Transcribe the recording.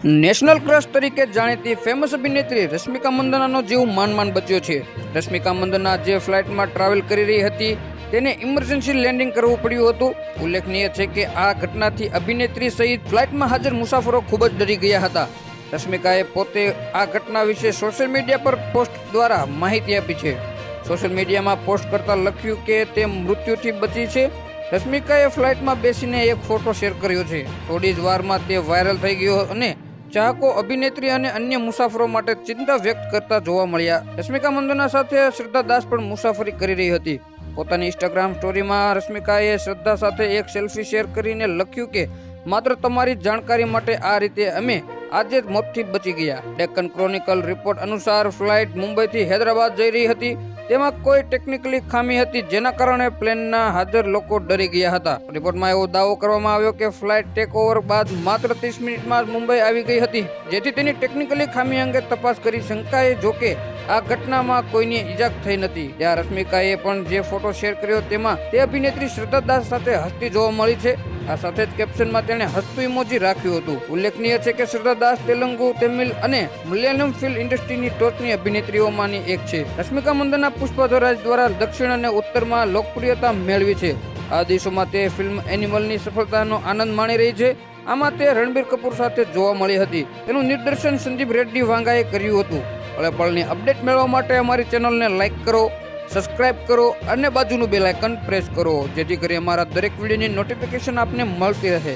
National crush તરીકે જાણીતી famous અભિનેત્રી રશ્મિકા મંદાનાનો જીવ માંડ બચ્યો છે। રશ્મિકા મંદાના જે ફ્લાઇટમાં ટ્રાવેલ કરી રહી હતી તેને ઇમરજન્સી લેન્ડિંગ કરવું પડ્યું હતું। ઉલ્લેખનીય છે કે આ ઘટનાથી અભિનેત્રી સહિત ફ્લાઇટમાં હાજર મુસાફરો ખૂબ જ ડરી ગયા હતા। રશ્મિકાએ પોતે આ ઘટના વિશે સોશિયલ મીડિયા પર પોસ્ટ દ્વારા માહિતી આપી છે। સોશિયલ મીડિયામાં પોસ્ટ કરતા લખ્યું કે તે મૃત્યુથી બચી છે। રશ્મિકાએ ફ્લાઇટમાં બેસીને એક ફોટો શેર કર્યો છે। થોડી જ વારમાં તે વાયરલ થઈ ગયો અને ચાહકો અભિનેત્રી અને અન્ય મુસાફરો માટે ચિંતા વ્યક્ત કરતા જોવા મળ્યા। રશ્મિકા મંદાના સાથે શ્રદ્ધા દાસ પણ મુસાફરી કરી રહી હતી। પોતાની ઇન્સ્ટાગ્રામ સ્ટોરીમાં રશ્મિકાએ શ્રદ્ધા સાથે એક સેલ્ફી શેર કરીને લખ્યું કે માત્ર તમારી જાણકારી માટે આ રીતે અમે આજે મોતથી બચી ગયા। ડેક્કન ક્રોનિકલ રિપોર્ટ અનુસાર ફ્લાઇટ મુંબઈથી હૈદરાબાદ જઈ રહી હતી। તેમાં કોઈ ટેકનિકલી ખામી હતી જેના કારણે પ્લેનના હાજર લોકો ડરી ગયા હતા। રિપોર્ટમાં એવો દાવો કરવામાં આવ્યો કે ફ્લાઇટ ટેક ઓવર બાદ માત્ર 30 મિનિટમાં જ મુંબઈ આવી ગઈ હતી, જેથી તેની ટેકનિકલી ખામી અંગે તપાસ કરી શંકાએ। જોકે આ ઘટનામાં કોઈની ઈજા થઈ નથી। ત્યાં રશ્મિકાએ પણ જે ફોટો શેર કર્યો તેમાં તે અભિનેત્રી શ્રદ્ધા દાસ સાથે હસતી જોવા મળી છે। આ સાથે જ કેપ્શનમાં તેણે હસતું ઇમોજી રાખ્યું હતું। ઉલ્લેખનીય છે કે શ્રદ્ધા દાસ તેલુગુ, તમિલ અને મલયાલમ ફિલ્મ ઇન્ડસ્ટ્રીની ટોચની અભિનેત્રીઓમાંની એક છે। રશ્મિકા મંદાના પુષ્પાધરાજ દ્વારા દક્ષિણ અને ઉત્તરમાં લોકપ્રિયતા મેળવી છે। આ દિવસોમાં તે ફિલ્મ એનિમલની સફળતાનો આનંદ માણી રહી છે। આમાં તે રણબીર કપૂર સાથે જોવા મળી હતી। તેનું નિર્દેશન સંદીપ રેડ્ડી વાંગાએ કર્યું હતું। પળે પળની અપડેટ મેળવવા માટે અમારી ચેનલને લાઇક કરો, સબસ્ક્રાઇબ કરો અને બાજુનું બેલ આઇકન પ્રેસ કરો, જેથી કરી અમારા દરેક વિડીયોની નોટિફિકેશન આપને મળતી રહે।